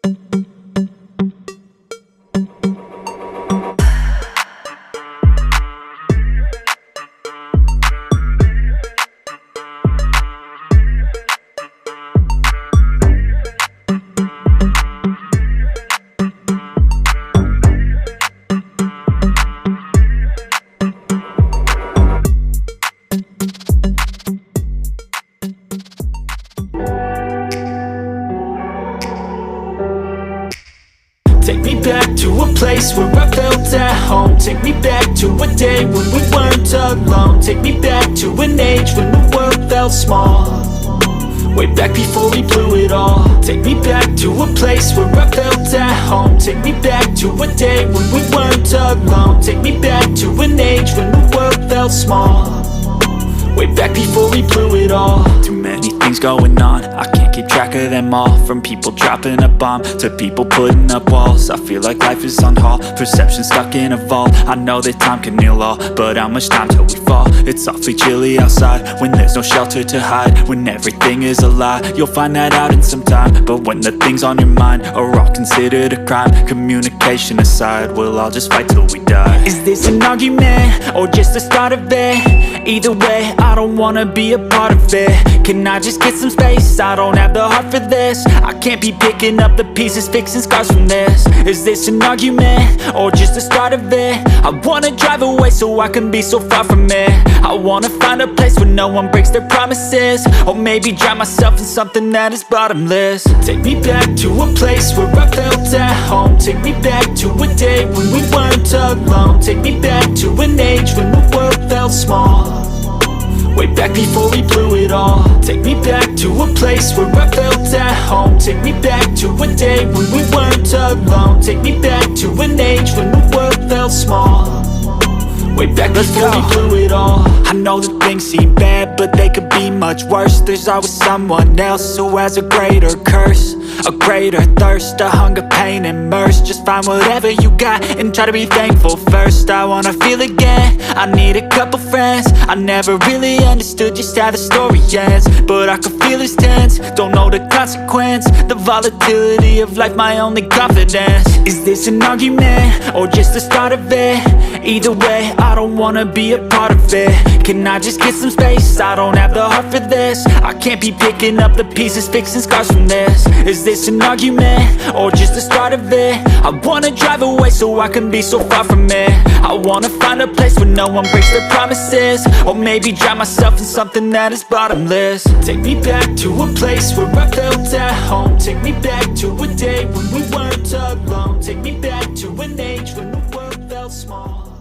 Take me back to a place where I felt at home. Take me back to a day when we weren't alone. Take me back to an age when the world felt small, way back before we blew it all. Take me back to a place where I felt at home. Take me back to a day when we weren't alone. Take me back to an age when the world felt small, way back before we blew it all. Too many things going on, I can't keep track of them all. From people dropping a bomb to people putting up walls. I feel like life is on hold, perception stuck in a vault. I know that time can heal all, but how much time till we fall? It's awfully chilly outside when there's no shelter to hide. When everything is a lie, you'll find that out in some time. But when the things on your mind are all considered a crime, communication aside, we'll all just fight till we die. Is this an argument or just the start of it? Either way, I don't wanna be a part of it. Can I just get some space? I don't have the heart for this. I can't be picking up the pieces, fixing scars from this. Is this an argument or just the start of it? I wanna drive away so I can be so far from it. I wanna find a place where no one breaks their promises, or maybe drown myself in something that is bottomless. Take me back to a place where I felt at home. Take me back to a day when we weren't alone. Take me back to an age when the world felt small, way back before we blew it all. Take me back to a place where I felt at home. Take me back to a day when we weren't alone. Take me back to an age when the world felt small, way back before we blew it all. I know that things seem bad, but they could be much worse. There's always someone else who has a greater curse, a greater thirst, a hunger, pain, and mercy. Just find whatever you got and try to be thankful first. I wanna feel again, I need a couple friends. I never really understood just how the story ends, but I can feel it's tense, don't know the consequence. The volatility of life, my only confidence. Is this an argument or just the start of it? Either way, I don't wanna be a part of it. Can I just get some space? I don't have the heart for this. I can't be picking up the pieces, fixing scars from this. Is this an argument or just the start of it? I wanna drive away so I can be so far from it. I wanna find a place where no one breaks their promises, or maybe drown myself in something that is bottomless. Take me back to a place where I felt at home. Take me back to a day when we weren't alone. Take me back to an age when the world felt small.